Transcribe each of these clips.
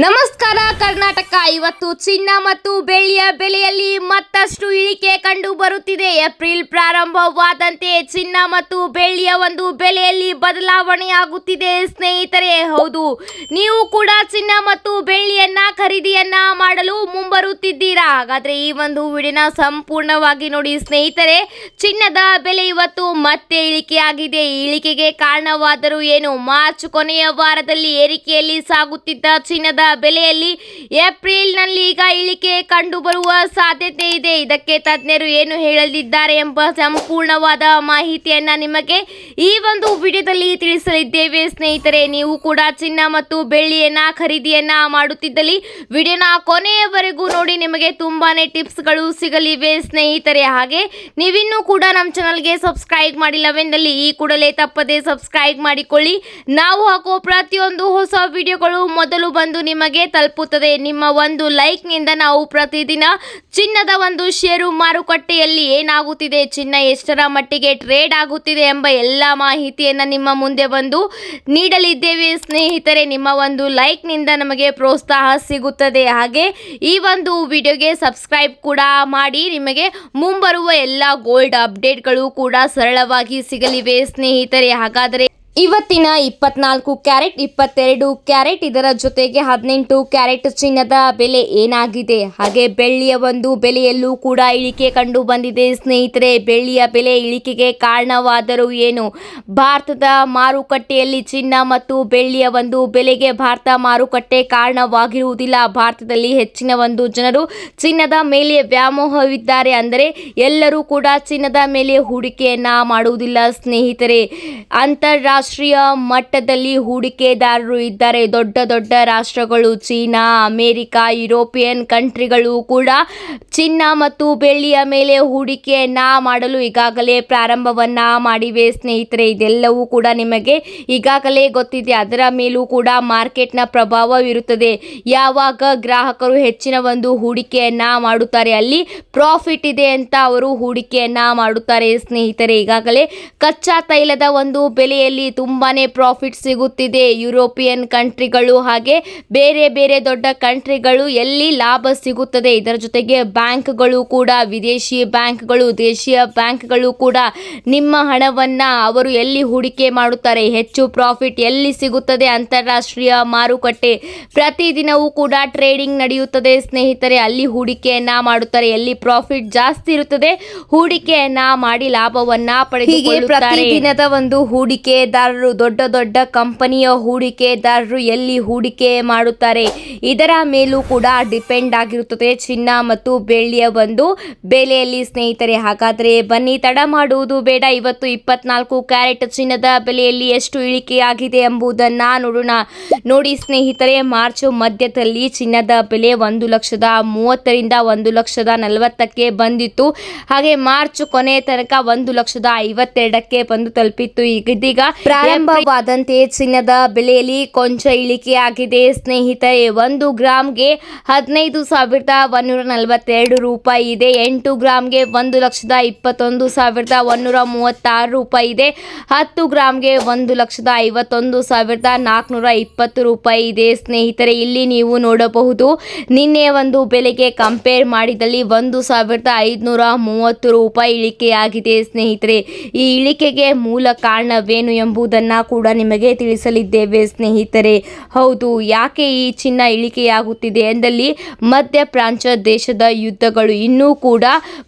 ನಮಸ್ಕಾರ ಕರ್ನಾಟಕ. ಇವತ್ತು ಚಿನ್ನ ಮತ್ತು ಬೆಳ್ಳಿಯ ಬೆಲೆಯಲ್ಲಿ ಮತ್ತಷ್ಟು ಇಳಿಕೆ ಕಂಡು ಬರುತ್ತಿದೆ. ಏಪ್ರಿಲ್ ಪ್ರಾರಂಭವಾದಂತೆ ಚಿನ್ನ ಮತ್ತು ಬೆಳ್ಳಿಯ ಒಂದು ಬೆಲೆಯಲ್ಲಿ ಬದಲಾವಣೆ ಆಗುತ್ತಿದೆ ಸ್ನೇಹಿತರೆ. ಹೌದು, ನೀವು ಕೂಡ ಚಿನ್ನ ಮತ್ತು ಬೆಳ್ಳಿಯನ್ನ ಖರೀದಿಯನ್ನ ಮಾಡಲು ಮುಂಬರುತ್ತಿದ್ದೀರಾ? ಹಾಗಾದ್ರೆ ಈ ಒಂದು ವಿಡಿಯೋನ ಸಂಪೂರ್ಣವಾಗಿ ನೋಡಿ ಸ್ನೇಹಿತರೆ. ಚಿನ್ನದ ಬೆಲೆ ಇವತ್ತು ಮತ್ತೆ ಇಳಿಕೆಯಾಗಿದೆ. ಈ ಇಳಿಕೆಗೆ ಕಾರಣವಾದರೂ ಏನು? ಮಾರ್ಚ್ ಕೊನೆಯ ವಾರದಲ್ಲಿ ಏರಿಕೆಯಲ್ಲಿ ಸಾಗುತ್ತಿದ್ದ ಚಿನ್ನದ ಬೆಲೆಯಲ್ಲಿ ಏಪ್ರಿಲ್ ನಲ್ಲಿ ಈಗ ಇಳಿಕೆ ಕಂಡು ಬರುವ ಸಾಧ್ಯತೆ ಇದೆ. ಇದಕ್ಕೆ ತಜ್ಞರು ಏನು ಹೇಳಲಿದ್ದಾರೆ ಎಂಬ ಸಂಪೂರ್ಣವಾದ ಮಾಹಿತಿಯನ್ನ ನಿಮಗೆ ಈ ಒಂದು ವಿಡಿಯೋದಲ್ಲಿ ತಿಳಿಸಲಿದ್ದೇವೆ ಸ್ನೇಹಿತರೆ. ನೀವು ಕೂಡ ಚಿನ್ನ ಮತ್ತು ಬೆಳ್ಳಿಯನ್ನ ಖರೀದಿಯನ್ನ ಮಾಡುತ್ತಿದ್ದಲ್ಲಿ ವಿಡಿಯೋನ ಕೊನೆಯವರೆಗೂ ನೋಡಿ, ನಿಮಗೆ ತುಂಬಾನೇ ಟಿಪ್ಸ್ಗಳು ಸಿಗಲಿವೆ ಸ್ನೇಹಿತರೆ. ಹಾಗೆ ನೀವಿನ್ನೂ ಕೂಡ ನಮ್ಮ ಚಾನಲ್ಗೆ ಸಬ್ಸ್ಕ್ರೈಬ್ ಮಾಡಿಲ್ಲವೆಂದಲ್ಲಿ ಈ ಕೂಡಲೇ ತಪ್ಪದೆ ಸಬ್ಸ್ಕ್ರೈಬ್ ಮಾಡಿಕೊಳ್ಳಿ. ನಾವು ಹಾಕೋ ಪ್ರತಿಯೊಂದು ಹೊಸ ವಿಡಿಯೋಗಳು ಮೊದಲು ಬಂದು ನಿಮಗೆ ತಲುಪುತ್ತದೆ. ನಿಮ್ಮ ಒಂದು ಲೈಕ್ ನಿಂದ ನಾವು ಪ್ರತಿದಿನ ಚಿನ್ನದ ಒಂದು ಷೇರು ಮಾರುಕಟ್ಟೆಯಲ್ಲಿ ಏನಾಗುತ್ತಿದೆ, ಚಿನ್ನ ಎಷ್ಟರ ಮಟ್ಟಿಗೆ ಟ್ರೇಡ್ ಆಗುತ್ತಿದೆ ಎಂಬ ಎಲ್ಲ ಮಾಹಿತಿಯನ್ನು ನಿಮ್ಮ ಮುಂದೆ ಬಂದು ನೀಡಲಿದ್ದೇವೆ ಸ್ನೇಹಿತರೆ. ನಿಮ್ಮ ಒಂದು ಲೈಕ್ ನಿಂದ ನಮಗೆ ಪ್ರೋತ್ಸಾಹ ಸಿಗುತ್ತದೆ. ಹಾಗೆ ಈ ಒಂದು ವಿಡಿಯೋಗೆ ಸಬ್ಸ್ಕ್ರೈಬ್ ಕೂಡ ಮಾಡಿ. ನಿಮಗೆ ಮುಂಬರುವ ಎಲ್ಲ ಗೋಲ್ಡ್ ಅಪ್ಡೇಟ್ಗಳು ಕೂಡ ಸರಳವಾಗಿ ಸಿಗಲಿವೆ ಸ್ನೇಹಿತರೆ. ಹಾಗಾದರೆ ಇವತ್ತಿನ 24 ಕ್ಯಾರೆಟ್, 22 ಕ್ಯಾರೆಟ್, ಇದರ ಜೊತೆಗೆ 18 ಕ್ಯಾರೆಟ್ ಚಿನ್ನದ ಬೆಲೆ ಏನಾಗಿದೆ? ಹಾಗೆ ಬೆಳ್ಳಿಯ ಒಂದು ಬೆಲೆಯಲ್ಲೂ ಕೂಡ ಇಳಿಕೆ ಕಂಡು ಬಂದಿದೆ ಸ್ನೇಹಿತರೆ. ಬೆಳ್ಳಿಯ ಬೆಲೆ ಇಳಿಕೆಗೆ ಕಾರಣವಾದರೂ ಏನು? ಭಾರತದ ಮಾರುಕಟ್ಟೆಯಲ್ಲಿ ಚಿನ್ನ ಮತ್ತು ಬೆಳ್ಳಿಯ ಒಂದು ಬೆಲೆಗೆ ಭಾರತ ಮಾರುಕಟ್ಟೆ ಕಾರಣವಾಗಿರುವುದಿಲ್ಲ. ಭಾರತದಲ್ಲಿ ಹೆಚ್ಚಿನ ಒಂದು ಜನರು ಚಿನ್ನದ ಮೇಲೆ ವ್ಯಾಮೋಹವಿದ್ದಾರೆ. ಅಂದರೆ ಎಲ್ಲರೂ ಕೂಡ ಚಿನ್ನದ ಮೇಲೆ ಹೂಡಿಕೆಯನ್ನ ಮಾಡುವುದಿಲ್ಲ ಸ್ನೇಹಿತರೆ. ಅಂತಾರಾಷ್ಟ್ರೀಯ ಮಟ್ಟದಲ್ಲಿ ಹೂಡಿಕೆದಾರರು ಇದ್ದಾರೆ. ದೊಡ್ಡ ದೊಡ್ಡ ರಾಷ್ಟ್ರಗಳು, ಚೀನಾ, ಅಮೆರಿಕ, ಯುರೋಪಿಯನ್ ಕಂಟ್ರಿಗಳು ಕೂಡ ಚಿನ್ನ ಮತ್ತು ಬೆಳ್ಳಿಯ ಮೇಲೆ ಹೂಡಿಕೆಯನ್ನ ಮಾಡಲು ಈಗಾಗಲೇ ಪ್ರಾರಂಭವನ್ನ ಮಾಡಿವೆ ಸ್ನೇಹಿತರೆ. ಇದೆಲ್ಲವೂ ಕೂಡ ನಿಮಗೆ ಈಗಾಗಲೇ ಗೊತ್ತಿದೆ. ಅದರ ಮೇಲೂ ಕೂಡ ಮಾರ್ಕೆಟ್ನ ಪ್ರಭಾವವಿರುತ್ತದೆ. ಯಾವಾಗ ಗ್ರಾಹಕರು ಹೆಚ್ಚಿನ ಒಂದು ಹೂಡಿಕೆಯನ್ನ ಮಾಡುತ್ತಾರೆ, ಅಲ್ಲಿ ಪ್ರಾಫಿಟ್ ಇದೆ ಅಂತ ಅವರು ಹೂಡಿಕೆಯನ್ನ ಮಾಡುತ್ತಾರೆ ಸ್ನೇಹಿತರೆ. ಈಗಾಗಲೇ ಕಚ್ಚಾ ತೈಲದ ಒಂದು ಬೆಲೆಯಲ್ಲಿ ತುಂಬಾನೇ ಪ್ರಾಫಿಟ್ ಸಿಗುತ್ತಿದೆ. ಯುರೋಪಿಯನ್ ಕಂಟ್ರಿಗಳು ಹಾಗೆ ಬೇರೆ ಬೇರೆ ದೊಡ್ಡ ಕಂಟ್ರಿಗಳು ಎಲ್ಲಿ ಲಾಭ ಸಿಗುತ್ತದೆ. ಇದರ ಜೊತೆಗೆ ಬ್ಯಾಂಕ್ಗಳು ಕೂಡ, ವಿದೇಶಿ ಬ್ಯಾಂಕ್ಗಳು, ದೇಶೀಯ ಬ್ಯಾಂಕ್ಗಳು ಕೂಡ ನಿಮ್ಮ ಹಣವನ್ನ ಅವರು ಎಲ್ಲಿ ಹೂಡಿಕೆ ಮಾಡುತ್ತಾರೆ, ಹೆಚ್ಚು ಪ್ರಾಫಿಟ್ ಎಲ್ಲಿ ಸಿಗುತ್ತದೆ, ಅಂತಾರಾಷ್ಟ್ರೀಯ ಮಾರುಕಟ್ಟೆ ಪ್ರತಿದಿನವೂ ಕೂಡ ಟ್ರೇಡಿಂಗ್ ನಡೆಯುತ್ತದೆ ಸ್ನೇಹಿತರೆ. ಅಲ್ಲಿ ಹೂಡಿಕೆಯನ್ನ ಮಾಡುತ್ತಾರೆ. ಎಲ್ಲಿ ಪ್ರಾಫಿಟ್ ಜಾಸ್ತಿ ಇರುತ್ತದೆ, ಹೂಡಿಕೆಯನ್ನ ಮಾಡಿ ಲಾಭವನ್ನ ಪಡೆದುಕೊಳ್ಳುತ್ತಾರೆ. ಪ್ರತಿದಿನದ ಒಂದು ಹೂಡಿಕೆದಾರರು, ದೊಡ್ಡ ದೊಡ್ಡ ಕಂಪನಿಯ ಹೂಡಿಕೆದಾರರು ಎಲ್ಲಿ ಹೂಡಿಕೆ ಮಾಡುತ್ತಾರೆ, ಇದರ ಮೇಲೂ ಕೂಡ ಡಿಪೆಂಡ್ ಆಗಿರುತ್ತದೆ ಚಿನ್ನ ಮತ್ತು ಬೆಳ್ಳಿಯ ಒಂದು ಬೆಲೆಯಲ್ಲಿ ಸ್ನೇಹಿತರೆ. ಹಾಗಾದರೆ ಬನ್ನಿ, ತಡ ಮಾಡುವುದು ಬೇಡ. ಇವತ್ತು 24 ಕ್ಯಾರೆಟ್ ಚಿನ್ನದ ಬೆಲೆಯಲ್ಲಿ ಎಷ್ಟು ಇಳಿಕೆಯಾಗಿದೆ ಎಂಬುದನ್ನ ನೋಡೋಣ. ನೋಡಿ ಸ್ನೇಹಿತರೆ, ಮಾರ್ಚ್ ಮಧ್ಯದಲ್ಲಿ ಚಿನ್ನದ ಬೆಲೆ 1,30,030ರಿಂದ 1,40,000ಕ್ಕೆ ಬಂದಿತ್ತು. ಹಾಗೆ ಮಾರ್ಚ್ ಕೊನೆ ತನಕ 1,52,000ಕ್ಕೆ ಬಂದು ತಲುಪಿತ್ತು. ಇದೀಗ ಪ್ರಾರಂಭವಾದಂತೆ ಚಿನ್ನದ ಬೆಲೆಯಲ್ಲಿ ಕೊಂಚ ಇಳಿಕೆಯಾಗಿದೆ ಸ್ನೇಹಿತರೆ. 1 ಗ್ರಾಮ್ಗೆ 15,142 ರೂಪಾಯಿ ಇದೆ. 8 ಗ್ರಾಮ್ಗೆ 1,21,136 ರೂಪಾಯಿ ಇದೆ. 10 ಗ್ರಾಮ್ಗೆ 1,51,420 ರೂಪಾಯಿ ಇದೆ ಸ್ನೇಹಿತರೆ. ಇಲ್ಲಿ ನೀವು ನೋಡಬಹುದು, ನಿನ್ನೆ ಒಂದು ಬೆಲೆಗೆ ಕಂಪೇರ್ ಮಾಡಿದಲ್ಲಿ 1,530 ರೂಪಾಯಿ ಇಳಿಕೆಯಾಗಿದೆ ಸ್ನೇಹಿತರೆ. ಈ ಇಳಿಕೆಗೆ ಮೂಲ ಕಾರಣವೇನು ಎಂಬುದನ್ನು ಕೂಡ ನಿಮಗೆ ತಿಳಿಸಲಿದ್ದೇವೆ ಸ್ನೇಹಿತರೆ. ಹೌದು, ಯಾಕೆ ಈ ಚಿನ್ನ ಇಳಿಕೆಯಾಗುತ್ತಿದೆ ಎಂದಲ್ಲಿ ಮಧ್ಯ ಪ್ರಾಚ್ಯ ದೇಶದ ಯುದ್ಧಗಳು ಇನ್ನೂ ಕೂಡ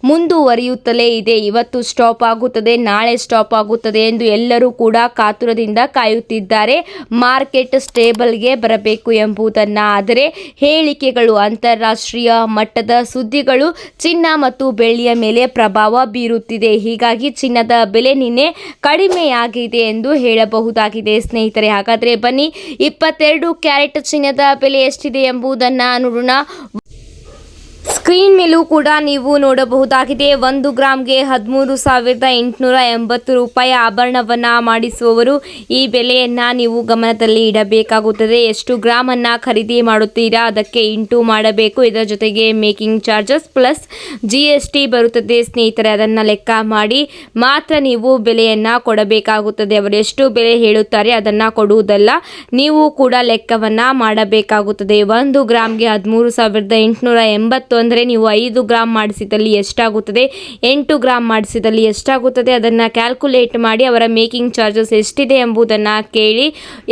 ಮುಂದುವರಿಯುತ್ತಲೇ ಇದೆ. ಇವತ್ತು ಸ್ಟಾಪ್ ಆಗುತ್ತದೆ, ನಾಳೆ ಸ್ಟಾಪ್ ಆಗುತ್ತದೆ ಎಂದು ಎಲ್ಲರೂ ಕೂಡ ಕಾತುರದಿಂದ ಕಾಯುತ್ತಿದ್ದಾರೆ. ಮಾರ್ಕೆಟ್ ಸ್ಟೇಬಲ್ಗೆ ಬರಬೇಕು ಎಂಬುದನ್ನ. ಆದರೆ ಹೇಳಿಕೆಗಳು, ಅಂತಾರಾಷ್ಟ್ರೀಯ ಮಟ್ಟದ ಸುದ್ದಿಗಳು ಚಿನ್ನ ಮತ್ತು ಬೆಳ್ಳಿಯ ಮೇಲೆ ಪ್ರಭಾವ ಬೀರುತ್ತಿದೆ. ಹೀಗಾಗಿ ಚಿನ್ನದ ಬೆಲೆ ನಿನ್ನೆ ಕಡಿಮೆಯಾಗಿದೆ ಎಂದು ಹೇಳಬಹುದಾಗಿದೆ ಸ್ನೇಹಿತರೆ. ಹಾಗಾದರೆ ಬನ್ನಿ, 22 ಕ್ಯಾರೆಟ್ ಚಿನ್ನದ ಬೆಲೆ ಎಷ್ಟಿದೆ ಎಂಬುದನ್ನು ನೋಡೋಣ. ಸ್ಕ್ರೀನ್ ಮೇಲೂ ಕೂಡ ನೀವು ನೋಡಬಹುದಾಗಿದೆ 1 ಗ್ರಾಮ್ಗೆ 13,880 ರೂಪಾಯಿ ಆಭರಣವನ್ನ ಮಾಡಿಸುವವರು ಈ ಬೆಲೆಯನ್ನ ನೀವು ಗಮನದಲ್ಲಿ ಇಡಬೇಕಾಗುತ್ತದೆ. ಎಷ್ಟು ಗ್ರಾಮ್ ಅನ್ನ ಖರೀದಿ ಮಾಡುತ್ತೀರಾ ಅದಕ್ಕೆ ಇಂಟು ಮಾಡಬೇಕು. ಇದರ ಜೊತೆಗೆ ಮೇಕಿಂಗ್ ಚಾರ್ಜಸ್ ಪ್ಲಸ್ GST ಬರುತ್ತದೆ ಸ್ನೇಹಿತರೆ, ಅದನ್ನ ಲೆಕ್ಕ ಮಾಡಿ ಮಾತ್ರ ನೀವು ಬೆಲೆಯನ್ನ ಕೊಡಬೇಕಾಗುತ್ತದೆ. ಅವರು ಎಷ್ಟು ಬೆಲೆ ಹೇಳುತ್ತಾರೆ ಅದನ್ನ ಕೊಡುವುದಲ್ಲ, ನೀವು ಕೂಡ ಲೆಕ್ಕವನ್ನ ಮಾಡಬೇಕಾಗುತ್ತದೆ. 1 ಗ್ರಾಮ್ಗೆ 13,880 ಅಂದರೆ ನೀವು 5 ಗ್ರಾಮ್ ಮಾಡಿಸಿದಲ್ಲಿ ಎಷ್ಟಾಗುತ್ತದೆ, 8 ಗ್ರಾಮ್ ಮಾಡಿಸಿದಲ್ಲಿ ಎಷ್ಟಾಗುತ್ತದೆ ಅದನ್ನು ಕ್ಯಾಲ್ಕುಲೇಟ್ ಮಾಡಿ ಅವರ ಮೇಕಿಂಗ್ ಚಾರ್ಜಸ್ ಎಷ್ಟಿದೆ ಎಂಬುದನ್ನು ಕೇಳಿ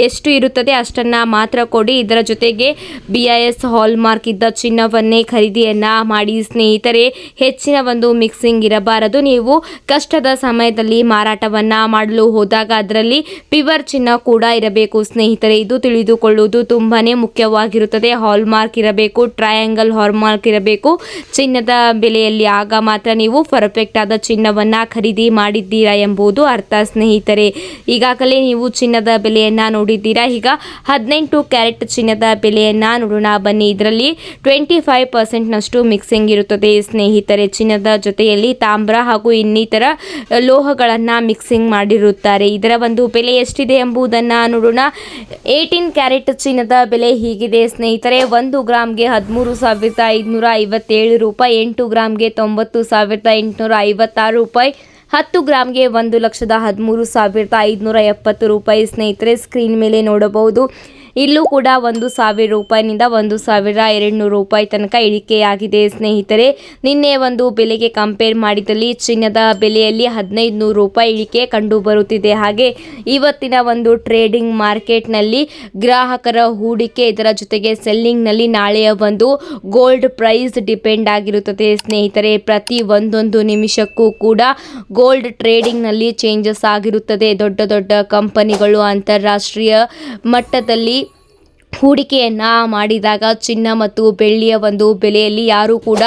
ಎಷ್ಟು ಇರುತ್ತದೆ ಅಷ್ಟನ್ನು ಮಾತ್ರ ಕೊಡಿ. ಇದರ ಜೊತೆಗೆ BIS ಹಾಲ್ಮಾರ್ಕ್ ಇದ್ದ ಚಿನ್ನವನ್ನೇ ಖರೀದಿಯನ್ನು ಮಾಡಿ ಸ್ನೇಹಿತರೆ. ಹೆಚ್ಚಿನ ಒಂದು ಮಿಕ್ಸಿಂಗ್ ಇರಬಾರದು. ನೀವು ಕಷ್ಟದ ಸಮಯದಲ್ಲಿ ಮಾರಾಟವನ್ನು ಮಾಡಲು ಹೋದಾಗ ಅದರಲ್ಲಿ ಪ್ಯೂರ್ ಚಿನ್ನ ಕೂಡ ಇರಬೇಕು ಸ್ನೇಹಿತರೆ. ಇದು ತಿಳಿದುಕೊಳ್ಳುವುದು ತುಂಬಾ ಮುಖ್ಯವಾಗಿರುತ್ತದೆ. ಹಾಲ್ಮಾರ್ಕ್ ಇರಬೇಕು, ಟ್ರಯಾಂಗಲ್ ಹಾಲ್ಮಾರ್ಕ್ ಇರಬೇಕು ಚಿನ್ನದ ಬೆಲೆಯಲ್ಲಿ, ಆಗ ಮಾತ್ರ ನೀವು ಪರ್ಫೆಕ್ಟ್ ಆದ ಚಿನ್ನವನ್ನ ಖರೀದಿ ಮಾಡಿದ್ದೀರಾ ಎಂಬುದು ಅರ್ಥ ಸ್ನೇಹಿತರೆ. ಈಗಾಗಲೇ ನೀವು ಚಿನ್ನದ ಬೆಲೆಯನ್ನ ನೋಡಿದ್ದೀರಾ. ಈಗ 18 ಕ್ಯಾರೆಟ್ ಚಿನ್ನದ ಬೆಲೆಯನ್ನ ನೋಡೋಣ ಬನ್ನಿ. ಇದರಲ್ಲಿ 25% ನಷ್ಟು ಮಿಕ್ಸಿಂಗ್ ಇರುತ್ತದೆ ಸ್ನೇಹಿತರೆ. ಚಿನ್ನದ ಜೊತೆಯಲ್ಲಿ ತಾಮ್ರ ಹಾಗೂ ಇನ್ನಿತರ ಲೋಹಗಳನ್ನ ಮಿಕ್ಸಿಂಗ್ ಮಾಡಿರುತ್ತಾರೆ. ಇದರ ಒಂದು ಬೆಲೆ ಎಷ್ಟಿದೆ ಎಂಬುದನ್ನ ನೋಡೋಣ. 18 ಕ್ಯಾರೆಟ್ ಚಿನ್ನದ ಬೆಲೆ ಹೀಗಿದೆ ಸ್ನೇಹಿತರೆ. 1 ಗ್ರಾಮ್ಗೆ 13,557 ರೂಪಾಯಿ, 8 ಗ್ರಾಮ್ಗೆ 90,856 ರೂಪಾಯಿ, 10 ಗ್ರಾಮ್ಗೆ 1,13,570 ರೂಪಾಯಿ ಸ್ನೇಹಿತರೆ. ಸ್ಕ್ರೀನ್ ಮೇಲೆ ನೋಡಬಹುದು. ಇಲ್ಲೂ ಕೂಡ 1,000 ರೂಪಾಯಿನಿಂದ 1,200 ರೂಪಾಯಿ ತನಕ ಇಳಿಕೆಯಾಗಿದೆ ಸ್ನೇಹಿತರೆ. ನಿನ್ನೆ ಒಂದು ಬೆಲೆಗೆ ಕಂಪೇರ್ ಮಾಡಿದಲ್ಲಿ ಚಿನ್ನದ ಬೆಲೆಯಲ್ಲಿ 1,500 ರೂಪಾಯಿ ಇಳಿಕೆ ಕಂಡು ಬರುತ್ತಿದೆ. ಹಾಗೆ ಇವತ್ತಿನ ಒಂದು ಟ್ರೇಡಿಂಗ್ ಮಾರ್ಕೆಟ್ನಲ್ಲಿ ಗ್ರಾಹಕರ ಹೂಡಿಕೆ, ಇದರ ಜೊತೆಗೆ ಸೆಲ್ಲಿಂಗ್ನಲ್ಲಿ ನಾಳೆಯ ಒಂದು ಗೋಲ್ಡ್ ಪ್ರೈಸ್ ಡಿಪೆಂಡ್ ಆಗಿರುತ್ತದೆ ಸ್ನೇಹಿತರೆ. ಪ್ರತಿ ಒಂದೊಂದು ನಿಮಿಷಕ್ಕೂ ಕೂಡ ಗೋಲ್ಡ್ ಟ್ರೇಡಿಂಗ್ನಲ್ಲಿ ಚೇಂಜಸ್ ಆಗಿರುತ್ತದೆ. ದೊಡ್ಡ ದೊಡ್ಡ ಕಂಪನಿಗಳು ಅಂತಾರಾಷ್ಟ್ರೀಯ ಮಟ್ಟದಲ್ಲಿ ಹೂಡಿಕೆಯನ್ನ ಮಾಡಿದಾಗ ಚಿನ್ನ ಮತ್ತು ಬೆಳ್ಳಿಯ ಒಂದು ಬೆಲೆಯಲ್ಲಿ ಯಾರು ಕೂಡ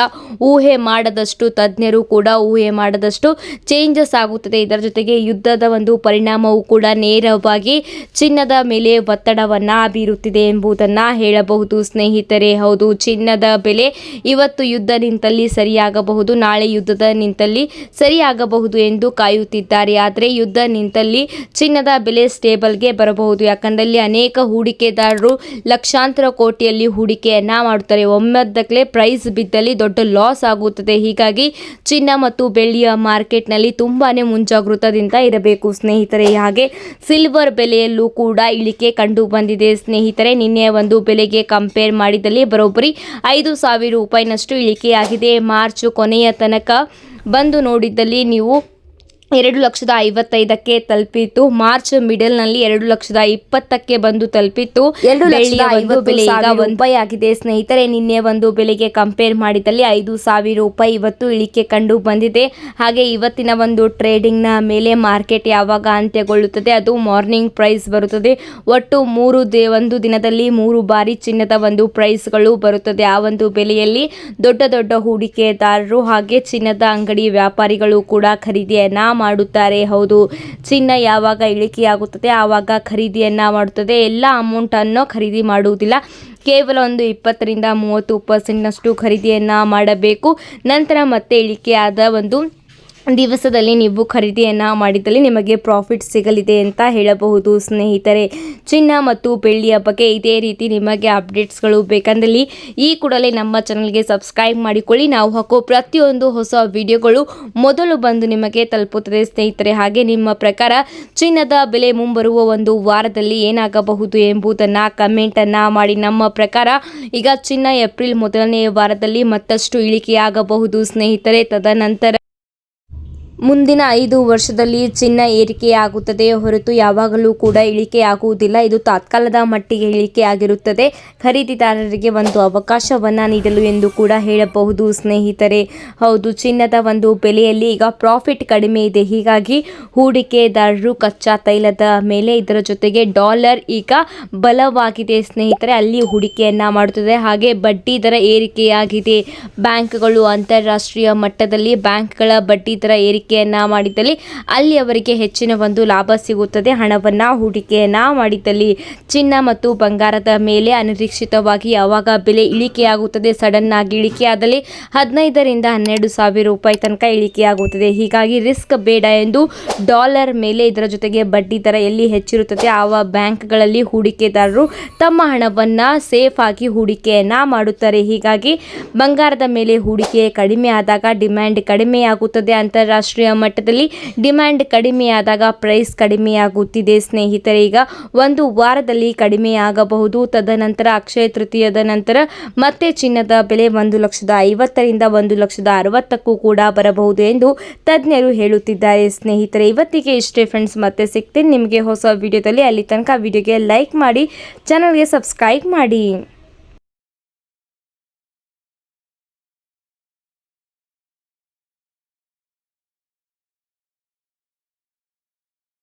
ಊಹೆ ಮಾಡದಷ್ಟು, ತಜ್ಞರು ಕೂಡ ಊಹೆ ಮಾಡದಷ್ಟು ಚೇಂಜಸ್ ಆಗುತ್ತದೆ. ಇದರ ಜೊತೆಗೆ ಯುದ್ಧದ ಒಂದು ಪರಿಣಾಮವು ಕೂಡ ನೇರವಾಗಿ ಚಿನ್ನದ ಮೇಲೆ ಒತ್ತಡವನ್ನ ಬೀರುತ್ತಿದೆ ಎಂಬುದನ್ನು ಹೇಳಬಹುದು ಸ್ನೇಹಿತರೆ. ಹೌದು, ಚಿನ್ನದ ಬೆಲೆ ಇವತ್ತು ಯುದ್ಧ ನಿಂತಲ್ಲಿ ಸರಿಯಾಗಬಹುದು, ನಾಳೆ ಯುದ್ಧದ ನಿಂತಲ್ಲಿ ಸರಿಯಾಗಬಹುದು ಎಂದು ಕಾಯುತ್ತಿದ್ದಾರೆ. ಆದರೆ ಯುದ್ಧ ನಿಂತಲ್ಲಿ ಚಿನ್ನದ ಬೆಲೆ ಸ್ಟೇಬಲ್ಗೆ ಬರಬಹುದು. ಯಾಕಂದರೆ ಅನೇಕ ಹೂಡಿಕೆದಾರರು ಲಕ್ಷಾಂತರ ಕೋಟಿಯಲ್ಲಿ ಹೂಡಿಕೆಯನ್ನ ಮಾಡುತ್ತಾರೆ. ಒಮ್ಮೆದ್ದಕ್ಕಲೇ ಪ್ರೈಸ್ ಬಿದ್ದಲ್ಲಿ ದೊಡ್ಡ ಲಾಸ್ ಆಗುತ್ತದೆ. ಹೀಗಾಗಿ ಚಿನ್ನ ಮತ್ತು ಬೆಳ್ಳಿಯ ಮಾರ್ಕೆಟ್ನಲ್ಲಿ ತುಂಬಾನೇ ಮುಂಜಾಗೃತದಿಂದ ಇರಬೇಕು ಸ್ನೇಹಿತರೆ. ಹಾಗೆ ಸಿಲ್ವರ್ ಬೆಲೆಯಲ್ಲೂ ಕೂಡ ಇಳಿಕೆ ಕಂಡು ಬಂದಿದೆ ಸ್ನೇಹಿತರೆ. ನಿನ್ನೆ ಒಂದು ಬೆಲೆಗೆ ಕಂಪೇರ್ ಮಾಡಿದಲ್ಲಿ ಬರೋಬ್ಬರಿ 5,000 ರೂಪಾಯಿನಷ್ಟು ಇಳಿಕೆಯಾಗಿದೆ. ಮಾರ್ಚ್ ಕೊನೆಯ ತನಕ ಬಂದು ನೋಡಿದ್ದಲ್ಲಿ ನೀವು 2,55,000ಕ್ಕೆ ತಲುಪಿತ್ತು. ಮಾರ್ಚ್ ಮಿಡಲ್ ನಲ್ಲಿ 2,20,000ಕ್ಕೆ ಬಂದು ತಲುಪಿತ್ತು. 2,50,000 ಬೆಲೆ ಈಗ ರೂಪಾಯಿ ಆಗಿದೆ ಸ್ನೇಹಿತರೆ. ನಿನ್ನೆ ಒಂದು ಬೆಲೆಗೆ ಕಂಪೇರ್ ಮಾಡಿದಲ್ಲಿ 5,000 ರೂಪಾಯಿ ಇವತ್ತು ಇಳಿಕೆ ಕಂಡು ಬಂದಿದೆ. ಹಾಗೆ ಇವತ್ತಿನ ಒಂದು ಟ್ರೇಡಿಂಗ್ ನ ಮೇಲೆ ಮಾರ್ಕೆಟ್ ಯಾವಾಗ ಅಂತ್ಯಗೊಳ್ಳುತ್ತದೆ, ಅದು ಮಾರ್ನಿಂಗ್ ಪ್ರೈಸ್ ಬರುತ್ತದೆ. ಒಟ್ಟು ಒಂದು ದಿನದಲ್ಲಿ 3 ಬಾರಿ ಚಿನ್ನದ ಒಂದು ಪ್ರೈಸ್ಗಳು ಬರುತ್ತದೆ. ಆ ಒಂದು ಬೆಲೆಯಲ್ಲಿ ದೊಡ್ಡ ದೊಡ್ಡ ಹೂಡಿಕೆದಾರರು ಹಾಗೆ ಚಿನ್ನದ ಅಂಗಡಿ ವ್ಯಾಪಾರಿಗಳು ಕೂಡ ಖರೀದಿಯನ್ನ ಮಾಡುತ್ತಾರೆ. ಹೌದು, ಚಿನ್ನ ಯಾವಾಗ ಇಳಿಕೆಯಾಗುತ್ತದೆ ಆವಾಗ ಖರೀದಿಯನ್ನ ಮಾಡುತ್ತದೆ. ಎಲ್ಲ ಅಮೌಂಟ್ ಅನ್ನು ಖರೀದಿ ಮಾಡುವುದಿಲ್ಲ, ಕೇವಲ ಒಂದು 20 ರಿಂದ 30% ನಷ್ಟು ಖರೀದಿಯನ್ನ ಮಾಡಬೇಕು. ನಂತರ ಮತ್ತೆ ಇಳಿಕೆಯಾದ ಒಂದು ದಿವಸದಲ್ಲಿ ನೀವು ಖರೀದಿಯನ್ನು ಮಾಡಿದಲ್ಲಿ ನಿಮಗೆ ಪ್ರಾಫಿಟ್ ಸಿಗಲಿದೆ ಅಂತ ಹೇಳಬಹುದು ಸ್ನೇಹಿತರೆ. ಚಿನ್ನ ಮತ್ತು ಬೆಳ್ಳಿಯ ಬಗ್ಗೆ ಇದೇ ರೀತಿ ನಿಮಗೆ ಅಪ್ಡೇಟ್ಸ್ಗಳು ಬೇಕಂದಲ್ಲಿ ಈ ಕೂಡಲೇ ನಮ್ಮ ಚಾನಲ್ಗೆ ಸಬ್ಸ್ಕ್ರೈಬ್ ಮಾಡಿಕೊಳ್ಳಿ. ನಾವು ಹಾಕೋ ಪ್ರತಿಯೊಂದು ಹೊಸ ವಿಡಿಯೋಗಳು ಮೊದಲು ಬಂದು ನಿಮಗೆ ತಲುಪುತ್ತದೆ ಸ್ನೇಹಿತರೆ. ಹಾಗೆ ನಿಮ್ಮ ಪ್ರಕಾರ ಚಿನ್ನದ ಬೆಲೆ ಮುಂಬರುವ ಒಂದು ವಾರದಲ್ಲಿ ಏನಾಗಬಹುದು ಎಂಬುದನ್ನು ಕಮೆಂಟನ್ನು ಮಾಡಿ. ನಮ್ಮ ಪ್ರಕಾರ ಈಗ ಚಿನ್ನ ಏಪ್ರಿಲ್ ಮೊದಲನೇ ವಾರದಲ್ಲಿ ಮತ್ತಷ್ಟು ಇಳಿಕೆಯಾಗಬಹುದು ಸ್ನೇಹಿತರೆ. ತದನಂತರ ಮುಂದಿನ 5 ವರ್ಷದಲ್ಲಿ ಚಿನ್ನ ಏರಿಕೆಯಾಗುತ್ತದೆ ಹೊರತು ಯಾವಾಗಲೂ ಕೂಡ ಇಳಿಕೆಯಾಗುವುದಿಲ್ಲ. ಇದು ತಾತ್ಕಾಲದ ಮಟ್ಟಿಗೆ ಇಳಿಕೆಯಾಗಿರುತ್ತದೆ. ಖರೀದಿದಾರರಿಗೆ ಒಂದು ಅವಕಾಶವನ್ನು ನೀಡಲು ಎಂದು ಕೂಡ ಹೇಳಬಹುದು ಸ್ನೇಹಿತರೆ. ಹೌದು, ಚಿನ್ನದ ಒಂದು ಬೆಲೆಯಲ್ಲಿ ಈಗ ಪ್ರಾಫಿಟ್ ಕಡಿಮೆ ಇದೆ. ಹೀಗಾಗಿ ಹೂಡಿಕೆದಾರರು ಕಚ್ಚಾ ತೈಲದ ಮೇಲೆ, ಇದರ ಜೊತೆಗೆ ಡಾಲರ್ ಈಗ ಬಲವಾಗಿದೆ ಸ್ನೇಹಿತರೆ, ಅಲ್ಲಿ ಹೂಡಿಕೆಯನ್ನು ಮಾಡುತ್ತದೆ. ಹಾಗೆ ಬಡ್ಡಿ ದರ ಏರಿಕೆಯಾಗಿದೆ. ಬ್ಯಾಂಕ್ಗಳು ಅಂತಾರಾಷ್ಟ್ರೀಯ ಮಟ್ಟದಲ್ಲಿ ಬ್ಯಾಂಕ್ಗಳ ಬಡ್ಡಿ ದರ ಏರಿಕೆ ಹೂಡಿಕೆಯನ್ನು ಮಾಡಿದ್ದಲ್ಲಿ ಅಲ್ಲಿ ಅವರಿಗೆ ಹೆಚ್ಚಿನ ಒಂದು ಲಾಭ ಸಿಗುತ್ತದೆ. ಹಣವನ್ನು ಹೂಡಿಕೆಯನ್ನು ಮಾಡಿದ್ದಲ್ಲಿ ಚಿನ್ನ ಮತ್ತು ಬಂಗಾರದ ಮೇಲೆ ಅನಿರೀಕ್ಷಿತವಾಗಿ ಯಾವಾಗ ಬೆಲೆ ಇಳಿಕೆಯಾಗುತ್ತದೆ, ಸಡನ್ ಆಗಿ ಇಳಿಕೆಯಾದಲ್ಲಿ 15ರಿಂದ 12,000 ರೂಪಾಯಿ ತನಕ ಇಳಿಕೆಯಾಗುತ್ತದೆ. ಹೀಗಾಗಿ ರಿಸ್ಕ್ ಬೇಡ ಎಂದು ಡಾಲರ್ ಮೇಲೆ ಇದರ ಜೊತೆಗೆ ಬಡ್ಡಿ ದರ ಎಲ್ಲಿ ಹೆಚ್ಚಿರುತ್ತದೆ ಆ ಬ್ಯಾಂಕ್ಗಳಲ್ಲಿ ಹೂಡಿಕೆದಾರರು ತಮ್ಮ ಹಣವನ್ನು ಸೇಫ್ ಆಗಿ ಹೂಡಿಕೆಯನ್ನ ಮಾಡುತ್ತಾರೆ. ಹೀಗಾಗಿ ಬಂಗಾರದ ಮೇಲೆ ಹೂಡಿಕೆ ಕಡಿಮೆ ಆದಾಗ ಡಿಮ್ಯಾಂಡ್ ಕಡಿಮೆಯಾಗುತ್ತದೆ. ಅಂತಾರಾಷ್ಟ್ರೀಯ ಮಟ್ಟದಲ್ಲಿ ಡಿಮ್ಯಾಂಡ್ ಕಡಿಮೆಯಾದಾಗ ಪ್ರೈಸ್ ಕಡಿಮೆಯಾಗುತ್ತಿದೆ ಸ್ನೇಹಿತರೆ. ಈಗ ಒಂದು ವಾರದಲ್ಲಿ ಕಡಿಮೆಯಾಗಬಹುದು. ತದನಂತರ ಅಕ್ಷಯ ತೃತೀಯದ ನಂತರ ಮತ್ತೆ ಚಿನ್ನದ ಬೆಲೆ 1,50,000ರಿಂದ 1,60,000ಕ್ಕೂ ಕೂಡ ಬರಬಹುದು ಎಂದು ತಜ್ಞರು ಹೇಳುತ್ತಿದ್ದಾರೆ ಸ್ನೇಹಿತರೆ. ಇವತ್ತಿಗೆ ಇಷ್ಟೇ ಫ್ರೆಂಡ್ಸ್, ಮತ್ತೆ ಸಿಗ್ತೇನೆ ನಿಮಗೆ ಹೊಸ ವಿಡಿಯೋದಲ್ಲಿ. ಅಲ್ಲಿ ತನಕ ವಿಡಿಯೋಗೆ ಲೈಕ್ ಮಾಡಿ, ಚಾನಲ್ಗೆ ಸಬ್ಸ್ಕ್ರೈಬ್ ಮಾಡಿ.